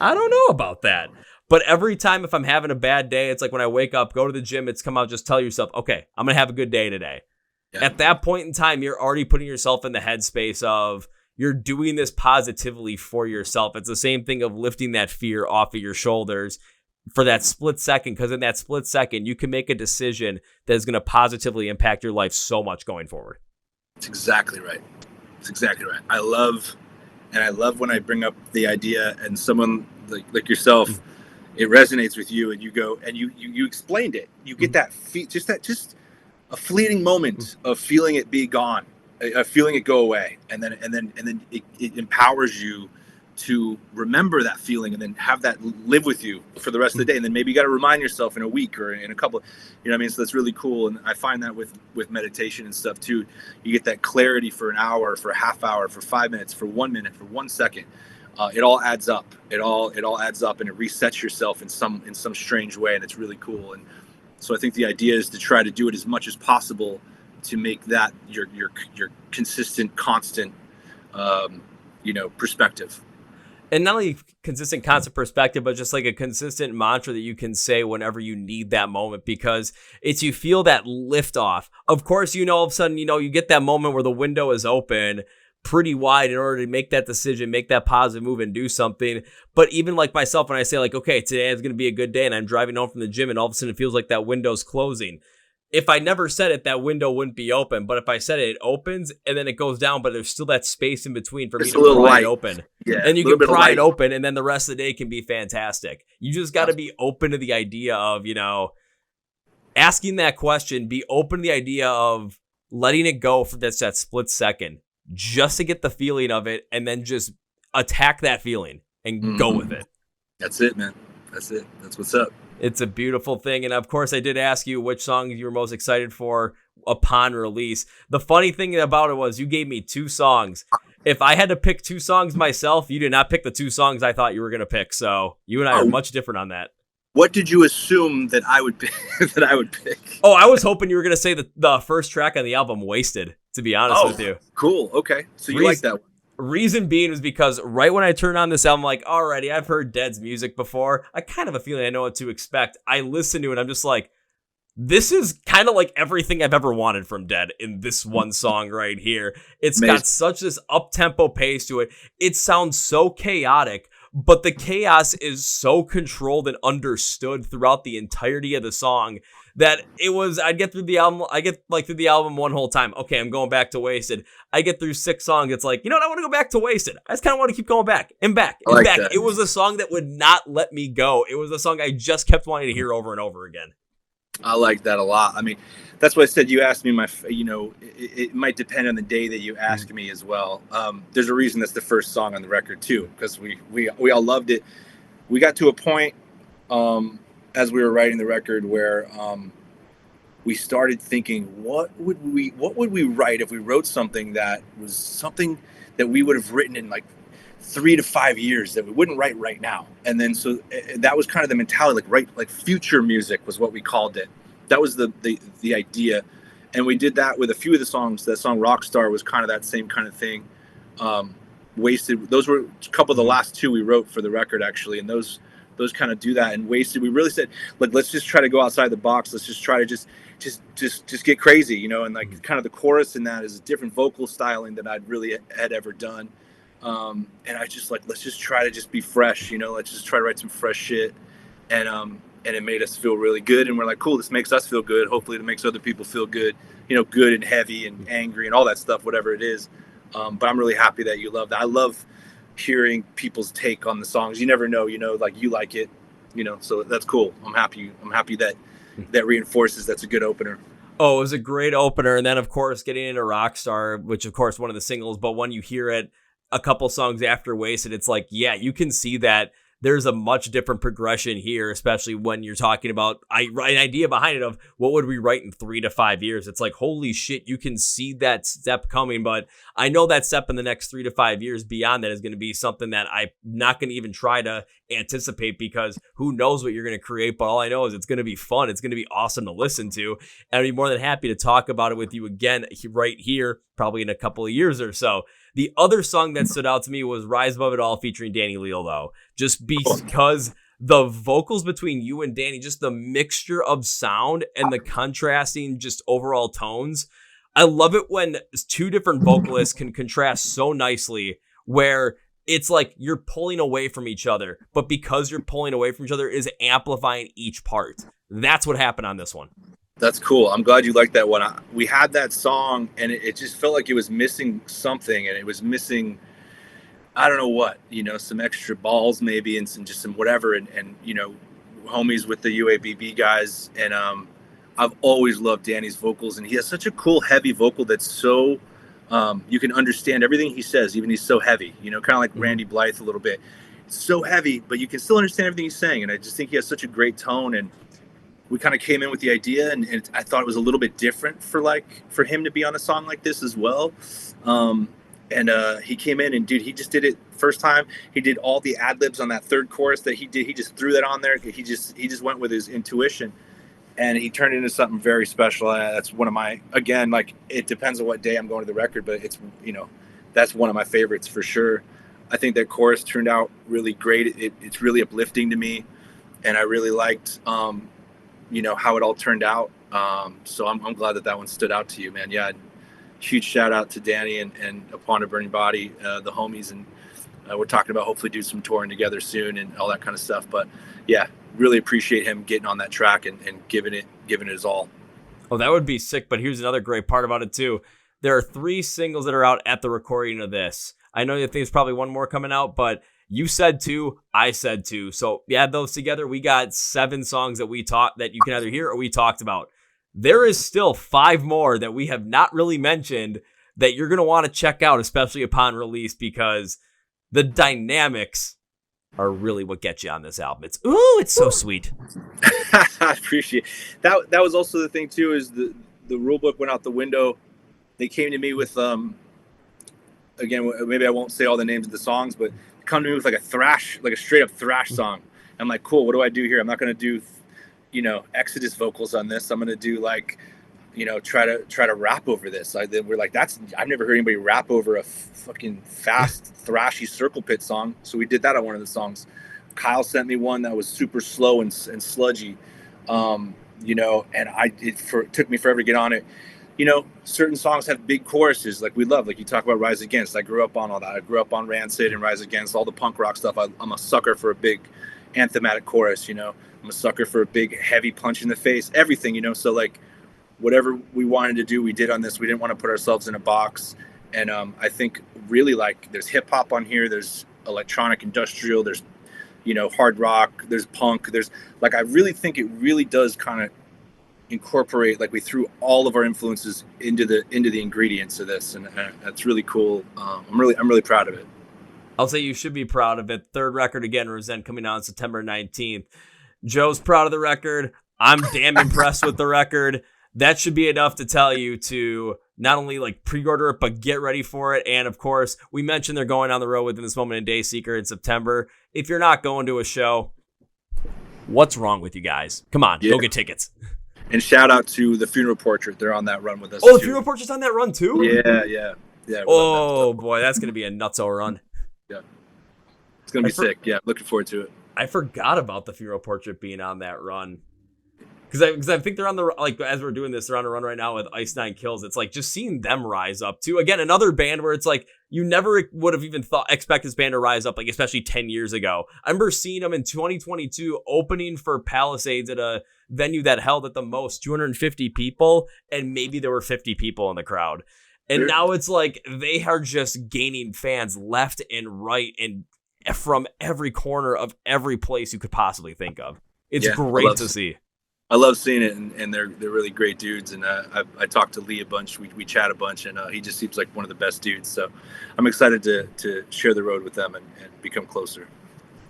I don't know about that. But every time if I'm having a bad day, it's like when I wake up, go to the gym, it's come out, just tell yourself, okay, I'm going to have a good day today. Yeah. At that point in time, you're already putting yourself in the headspace of, you're doing this positively for yourself. It's the same thing of lifting that fear off of your shoulders for that split second, because in that split second, you can make a decision that is going to positively impact your life so much going forward. It's exactly right. It's exactly right. I love when I bring up the idea and someone like yourself, it resonates with you and you go and you explained it. You get that just a fleeting moment of feeling it be gone. Feeling it go away, and then it empowers you to remember that feeling and then have that live with you for the rest of the day. And then maybe you got to remind yourself in a week or in a couple, what I mean? So that's really cool. And I find that with meditation and stuff too, you get that clarity for an hour, for a half hour, for 5 minutes, for 1 minute, for 1 second. It all adds up. It all adds up, and it resets yourself in some strange way. And it's really cool. And so I think the idea is to try to do it as much as possible to make that your consistent, constant perspective. And not only consistent concept perspective, but just like a consistent mantra that you can say whenever you need that moment, because it's, you feel that lift off. Of course, all of a sudden, you get that moment where the window is open pretty wide in order to make that decision, make that positive move and do something. But even like myself, when I say like, okay, today is going to be a good day and I'm driving home from the gym and all of a sudden it feels like that window's closing. If I never said it, that window wouldn't be open. But if I said it, it opens and then it goes down, but there's still that space in between for me to pry it open. Yeah, and you can pry it open, and then the rest of the day can be fantastic. You just got to be open to the idea of, asking that question, be open to the idea of letting it go for that split second, just to get the feeling of it, and then just attack that feeling and go with it. That's it, man. That's it. That's what's up. It's a beautiful thing. And of course, I did ask you which song you were most excited for upon release. The funny thing about it was you gave me 2 songs. If I had to pick 2 songs myself, you did not pick the 2 songs I thought you were going to pick. So you and I are much different on that. What did you assume that I would pick? Oh, I was hoping you were going to say the first track on the album, Wasted, to be honest with you. Cool. Okay. So you like that one. Reason being was because right when I turned on this album, like, alrighty, I've heard Dead's music before. I kind of have a feeling I know what to expect. I listen to it, I'm just like, this is kind of like everything I've ever wanted from Dead in this one song right here. It's got such this up-tempo pace to it. It sounds so chaotic, but the chaos is so controlled and understood throughout the entirety of the song that it was, I'd get through the album, through the album one whole time. Okay, I'm going back to Wasted. I get through 6 songs, it's like, I want to go back to Wasted. I just kind of want to keep going back and back and back. That. It was a song that would not let me go. It was a song I just kept wanting to hear over and over again. I like that a lot. I mean, that's why I said you asked me it might depend on the day that you ask me as well. There's a reason that's the first song on the record too, because we all loved it. We got to a point as we were writing the record where we started thinking, what would we write if we wrote something that was something that we would have written in like 3 to 5 years that we wouldn't write right now. And then so that was kind of the mentality, like future music was what we called it. That was the idea. And we did that with a few of the songs. That song Rockstar was kind of that same kind of thing. Wasted, those were a couple of the last 2 we wrote for the record actually, and those kind of do that. And Wasted, we really said, like, let's just try to go outside the box. Let's just try to just get crazy, and like kind of the chorus in that is a different vocal styling than I'd really had ever done. And I just like, let's just try to just be fresh, let's just try to write some fresh shit. And it made us feel really good. And we're like, cool, this makes us feel good. Hopefully it makes other people feel good, good and heavy and angry and all that stuff, whatever it is. But I'm really happy that you love that. I love hearing people's take on the songs. You never know, like you like it, so that's cool. I'm happy that reinforces that's a good opener. Oh, it was a great opener. And then of course getting into Rockstar, which of course one of the singles, but when you hear it a couple songs after Wasted, it's like, yeah, you can see that there's a much different progression here, especially when you're talking about an idea behind it of what would we write in 3 to 5 years. It's like, holy shit, you can see that step coming. But I know that step in the next 3 to 5 years beyond that is going to be something that I'm not going to even try to anticipate, because who knows what you're going to create. But all I know is it's going to be fun. It's going to be awesome to listen to. And I'd be more than happy to talk about it with you again right here, probably in a couple of years or so. The other song that stood out to me was Rise Above It All featuring Danny Leal, though, just because the vocals between you and Danny, just the mixture of sound and the contrasting just overall tones. I love it when 2 different vocalists can contrast so nicely, where it's like you're pulling away from each other, but because you're pulling away from each other is amplifying each part. That's what happened on this one. That's cool. I'm glad you liked that one. We had that song, and it just felt like it was missing something, and it was missing, I don't know what, some extra balls maybe, and some whatever, and homies with the UABB guys. And I've always loved Danny's vocals, and he has such a cool, heavy vocal that's so, you can understand everything he says, even he's so heavy, kind of like Randy Blythe a little bit. It's so heavy, but you can still understand everything he's saying, and I just think he has such a great tone. And we kind of came in with the idea, and I thought it was a little bit different for him to be on a song like this as well. And he came in, and dude, he just did it first time. He did all the ad libs on that third chorus that he did. He just threw that on there. He just went with his intuition, and he turned it into something very special. That's one of my, again, like, it depends on what day I'm going to the record, but it's, that's one of my favorites for sure. I think that chorus turned out really great. It's really uplifting to me, and I really liked, how it all turned out. So I'm glad that one stood out to you, man. Yeah, huge shout out to Danny and Upon a Burning Body, the homies, and we're talking about hopefully do some touring together soon and all that kind of stuff. But yeah, really appreciate him getting on that track and giving it his all. Oh, that would be sick. But here's another great part about it too. There are 3 singles that are out at the recording of this. I know you think there's probably one more coming out, but you said 2, I said 2. So you add those together, we got 7 songs that we taught that you can either hear or we talked about. There is still 5 more that we have not really mentioned that you're going to want to check out, especially upon release, because the dynamics are really what gets you on this album. It's so sweet. I appreciate that. That was also the thing too, is the rule book went out the window. They came to me with, again, maybe I won't say all the names of the songs, but come to me with like a straight up thrash song. I'm like, cool, what do I do here? I'm not going to do, Exodus vocals on this. I'm going to do try to rap over this. We're like, I've never heard anybody rap over a fucking fast thrashy circle pit song. So we did that on one of the songs. Kyle sent me one that was super slow and sludgy. And it took me forever to get on it. Certain songs have big choruses like we love, like you talk about Rise Against. I grew up on all that. I grew up on Rancid and Rise Against, all the punk rock stuff. I'm a sucker for a big anthematic chorus, I'm a sucker for a big heavy punch in the face, everything, so like whatever we wanted to do, we did on this. We didn't want to put ourselves in a box. And I think really like there's hip hop on here, there's electronic industrial, there's, hard rock, there's punk, there's like, I really think it really does kind of incorporate, like we threw all of our influences into the ingredients of this, and that's really cool. I'm really proud of it. I'll say you should be proud of it. 3rd record again, Resent, coming out on September 19th. Joe's proud of the record. I'm damn impressed with the record. That should be enough to tell you to not only like pre-order it, but get ready for it. And of course, we mentioned they're going on the road within this moment in Dayseeker in September. If you're not going to a show, what's wrong with you guys? Come on, Go get tickets. And shout out to the Funeral Portrait. They're on that run with us. Oh, the Funeral Portrait's on that run too? Yeah. Oh boy, that's gonna be a nutso run. Yeah, it's gonna be sick. Yeah, looking forward to it. I forgot about the Funeral Portrait being on that run. Because I think they're on the, like, as we're doing this, they're on a run right now with Ice Nine Kills. It's like just seeing them rise up too. Again, another band where it's like you never would have even expect this band to rise up, like especially 10 years ago. I remember seeing them in 2022 opening for Palisades at a venue that held at the most 250 people, and maybe there were 50 people in the crowd. And now it's like they are just gaining fans left and right and from every corner of every place you could possibly think of. It's great to see. I love seeing it, and they're really great dudes. And I talked to Lee a bunch. We chat a bunch, and he just seems like one of the best dudes. So I'm excited to share the road with them and become closer.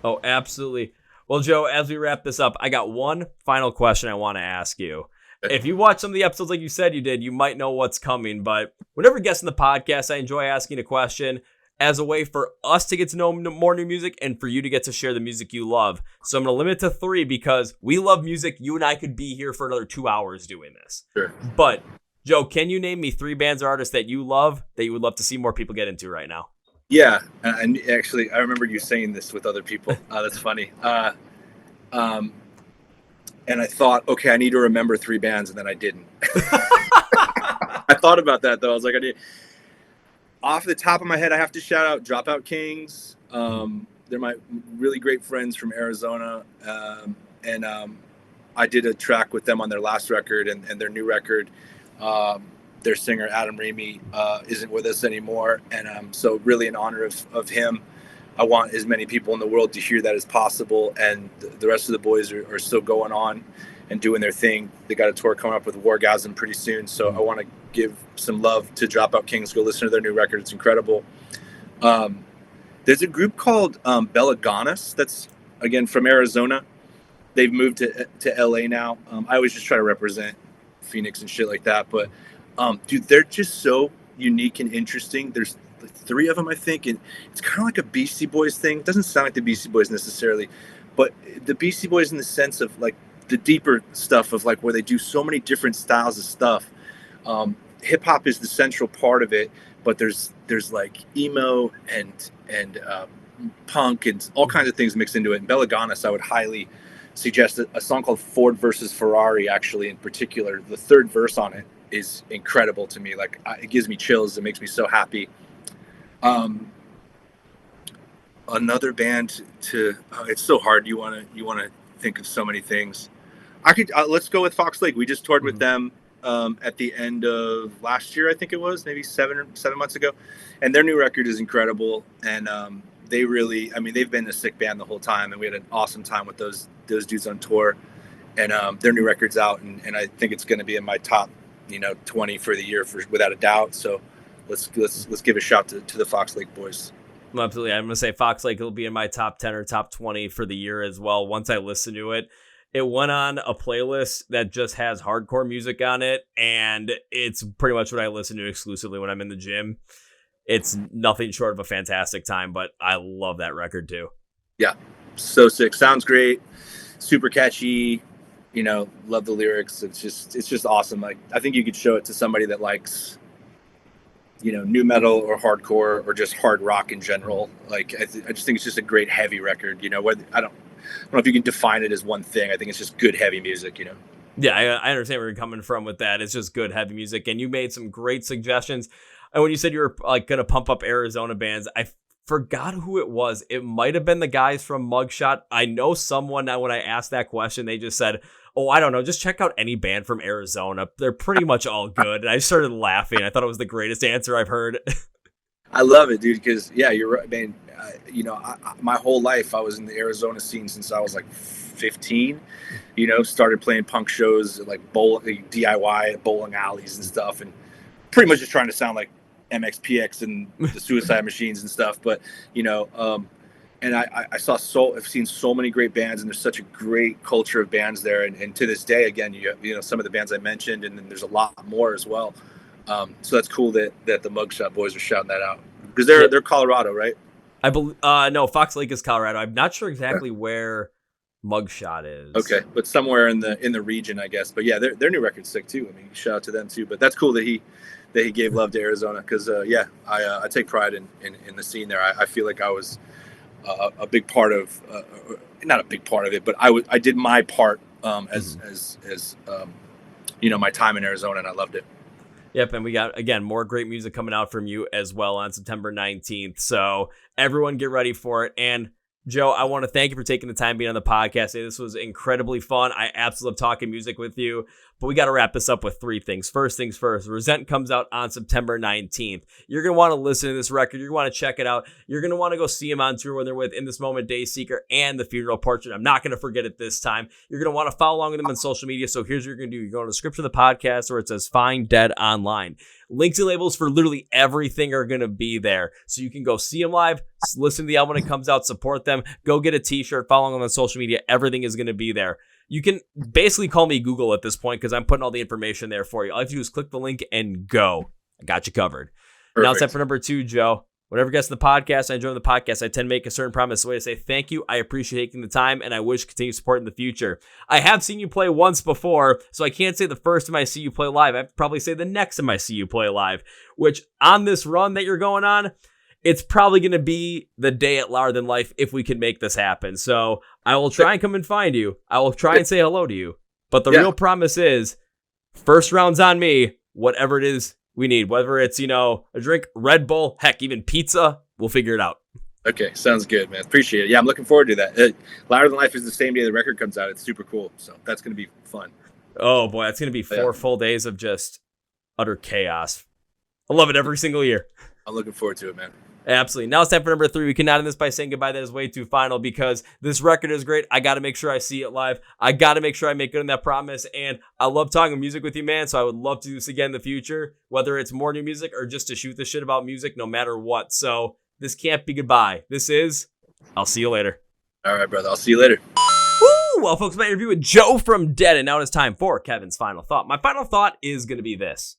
Oh, absolutely. Well, Joe, as we wrap this up, I got one final question I want to ask you. If you watch some of the episodes like you said you did, you might know what's coming. But whenever guests in the podcast, I enjoy asking a question as a way for us to get to know more new music and for you to get to share the music you love. So I'm going to limit it to 3 because we love music. You and I could be here for another 2 hours doing this. Sure. But, Joe, can you name me 3 bands or artists that you love that you would love to see more people get into right now? Yeah. And actually, I remember you saying this with other people. That's funny. And I thought, okay, I need to remember 3 bands, and then I didn't. I thought about that, though. I was like, off the top of my head, I have to shout out Dropout Kings. They're my really great friends from Arizona. And I did a track with them on their last record and their new record. Their singer, Adam Ramey, isn't with us anymore. And so really in honor of him, I want as many people in the world to hear that as possible. And the rest of the boys are still going on and doing their thing. They got a tour coming up with Wargasm pretty soon. So I want to give some love to Dropout Kings. Go listen to their new record. It's incredible. There's a group called Belaganas that's, again, from Arizona. They've moved to LA now. I always just try to represent Phoenix and shit like that. But, dude, they're just so unique and interesting. There's like 3 of them, I think. And it's kind of like a Beastie Boys thing. It doesn't sound like the Beastie Boys necessarily. But the Beastie Boys in the sense of, like, the deeper stuff of, like, where they do so many different styles of stuff. Hip hop is the central part of it, but there's like emo and punk and all kinds of things mixed into it. And Belaganis, I would highly suggest a song called Ford versus Ferrari, actually, in particular. The third verse on it is incredible to me. Like, it gives me chills. It makes me so happy. Another band to it's so hard. You want to think of so many things. I could let's go with Fox Lake. We just toured with them at the end of last year, I think it was, maybe 7 months ago, and their new record is incredible. And they really, I mean, they've been a sick band the whole time, and we had an awesome time with those dudes on tour. And their new record's out, and I think it's going to be in my top 20 for the year, without a doubt. So let's give a shout to the Fox Lake boys. Well, absolutely. I'm going to say Fox Lake will be in my top 10 or top 20 for the year as well. Once I listen to it, it went on a playlist that just has hardcore music on it, and it's pretty much what I listen to exclusively when I'm in the gym. It's nothing short of a fantastic time, but I love that record too. Yeah, so sick. Sounds great. Super catchy. Love the lyrics. It's just awesome. Like, I think you could show it to somebody that likes new metal or hardcore or just hard rock in general. Like, I just think it's just a great heavy record. Whether I don't know if you can define it as one thing. I think it's just good heavy music. Yeah, I understand where you're coming from with that. It's just good heavy music, and you made some great suggestions. And when you said you were like gonna pump up Arizona bands, I forgot who it was. It might have been the guys from Mugshot. I know someone now, when I asked that question, they just said, oh, I don't know, just check out any band from Arizona. They're pretty much all good. And I started laughing. I thought it was the greatest answer I've heard. I love it, dude, because, yeah, you're right, man. My whole life I was in the Arizona scene since I was like 15, started playing punk shows, like DIY at bowling alleys and stuff, and pretty much just trying to sound like MXPX and the Suicide Machines and stuff. But, and I've seen so many great bands, and there's such a great culture of bands there. And to this day, again, some of the bands I mentioned, and then there's a lot more as well. So that's cool that the Mugshot boys are shouting that out, because they're Colorado, right? I believe no, Fox Lake is Colorado. I'm not sure exactly where Mugshot is. Okay, but somewhere in the region, I guess. But yeah, their new record's sick too. I mean, shout out to them too. But that's cool that he gave love to Arizona, because I take pride in the scene there. I feel like I was a big part of, not a big part of it, but I did my part as my time in Arizona, and I loved it. Yep, and we got, again, more great music coming out from you as well on September 19th. So everyone get ready for it. And Joe, I want to thank you for taking the time being on the podcast. This was incredibly fun. I absolutely love talking music with you, but we got to wrap this up with 3 things. First things first, Resent comes out on September 19th. You're going to want to listen to this record. You're going to want to check it out. You're going to want to go see him on tour when they're with In This Moment, Dayseeker, and The Funeral Portrait. I'm not going to forget it this time. You're going to want to follow along with them on social media. So here's what you're going to do. You're going to the description of the podcast where it says Find Dead Online. Links and labels for literally everything are going to be there. So you can go see them live, listen to the album when it comes out, support them, go get a t-shirt, follow them on social media. Everything is going to be there. You can basically call me Google at this point, because I'm putting all the information there for you. All you have to do is click the link and go. I got you covered. Perfect. Now it's time for number 2, Joe. Whenever gets to the podcast, I enjoy the podcast, I tend to make a certain promise, a way to say thank you. I appreciate taking the time, and I wish to continue support in the future. I have seen you play once before, so I can't say the first time I see you play live. I'd probably say the next time I see you play live, which on this run that you're going on, it's probably going to be the day at Louder Than Life if we can make this happen. So I will try and come and find you. I will try and say hello to you. But the real promise is, first round's on me, whatever it is we need, whether it's, a drink, Red Bull, heck, even pizza, we'll figure it out. Okay, sounds good, man. Appreciate it. Yeah, I'm looking forward to that. Louder Than Life is the same day the record comes out. It's super cool. So that's going to be fun. Oh, boy, that's going to be 4 full days of just utter chaos. I love it every single year. I'm looking forward to it, man. Absolutely. Now it's time for number 3. We cannot end this by saying goodbye. That is way too final, because this record is great. I got to make sure I see it live. I got to make sure I make good on that promise. And I love talking music with you, man. So I would love to do this again in the future, whether it's more new music or just to shoot the shit about music, no matter what. So this can't be goodbye. This is, I'll see you later. All right, brother. I'll see you later. Woo! Well, folks, my interview with Joe from DED, and now it is time for Kevin's final thought. My final thought is going to be this.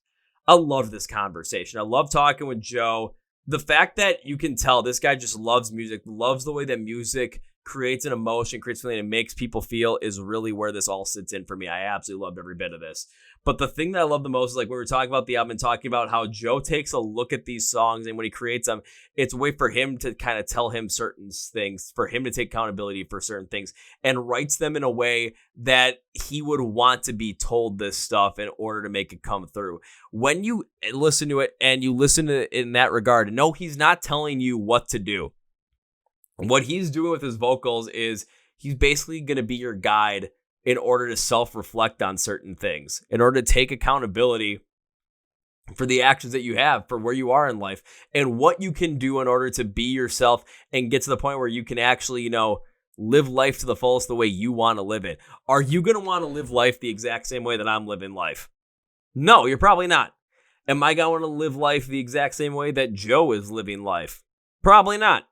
I love this conversation. I love talking with Joe. The fact that you can tell this guy just loves music, loves the way that music creates an emotion, creates feeling, and makes people feel is really where this all sits in for me. I absolutely loved every bit of this. But the thing that I love the most is like when we were talking about the album and talking about how Joe takes a look at these songs, and when he creates them, it's a way for him to kind of tell him certain things, for him to take accountability for certain things, and writes them in a way that he would want to be told this stuff in order to make it come through. When you listen to it and you listen to it in that regard, no, he's not telling you what to do. What he's doing with his vocals is he's basically going to be your guide in order to self-reflect on certain things, in order to take accountability for the actions that you have, for where you are in life, and what you can do in order to be yourself and get to the point where you can actually, live life to the fullest the way you want to live it. Are you going to want to live life the exact same way that I'm living life? No, you're probably not. Am I going to live life the exact same way that Joe is living life? Probably not.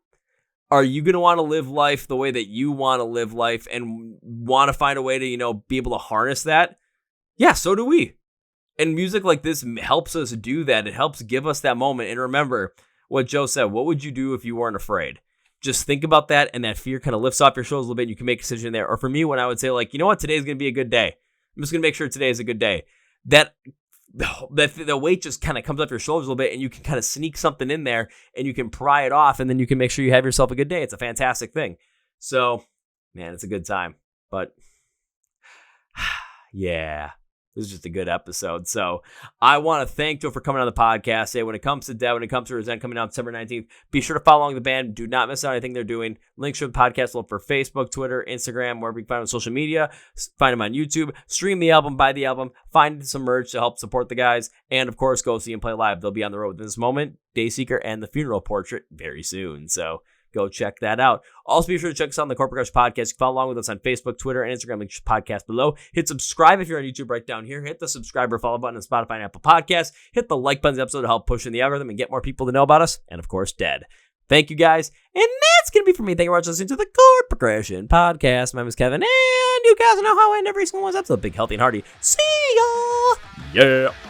Are you going to want to live life the way that you want to live life and want to find a way to, be able to harness that? Yeah, so do we. And music like this helps us do that. It helps give us that moment. And remember what Joe said, what would you do if you weren't afraid? Just think about that, and that fear kind of lifts off your shoulders a little bit, and you can make a decision there. Or for me, when I would say, like, you know what, today's going to be a good day. I'm just going to make sure today is a good day. That the weight just kind of comes off your shoulders a little bit, and you can kind of sneak something in there, and you can pry it off, and then you can make sure you have yourself a good day. It's a fantastic thing. So, man, it's a good time. But, yeah, this is just a good episode. So I want to thank Joe for coming on the podcast. Hey, when it comes to DED, when it comes to Resent coming out December 19th, be sure to follow along the band. Do not miss out on anything they're doing. Links for the podcast, look for Facebook, Twitter, Instagram, wherever you can find them on social media. Find them on YouTube. Stream the album, buy the album, find some merch to help support the guys, and of course, go see them play live. They'll be on the road in this moment, Dayseeker and the Funeral Portrait very soon. So go check that out. Also, be sure to check us out on the Chord Progression Podcast. You can follow along with us on Facebook, Twitter, and Instagram. Link to the podcast below. Hit subscribe if you're on YouTube right down here. Hit the subscribe or follow button on Spotify and Apple Podcasts. Hit the like button on the episode to help push in the algorithm and get more people to know about us. And of course, DED. Thank you guys. And that's going to be for me. Thank you very much for listening to the Chord Progression Podcast. My name is Kevin, and you guys know how I end every single one episode. Big, healthy, and hearty. See ya! Yeah!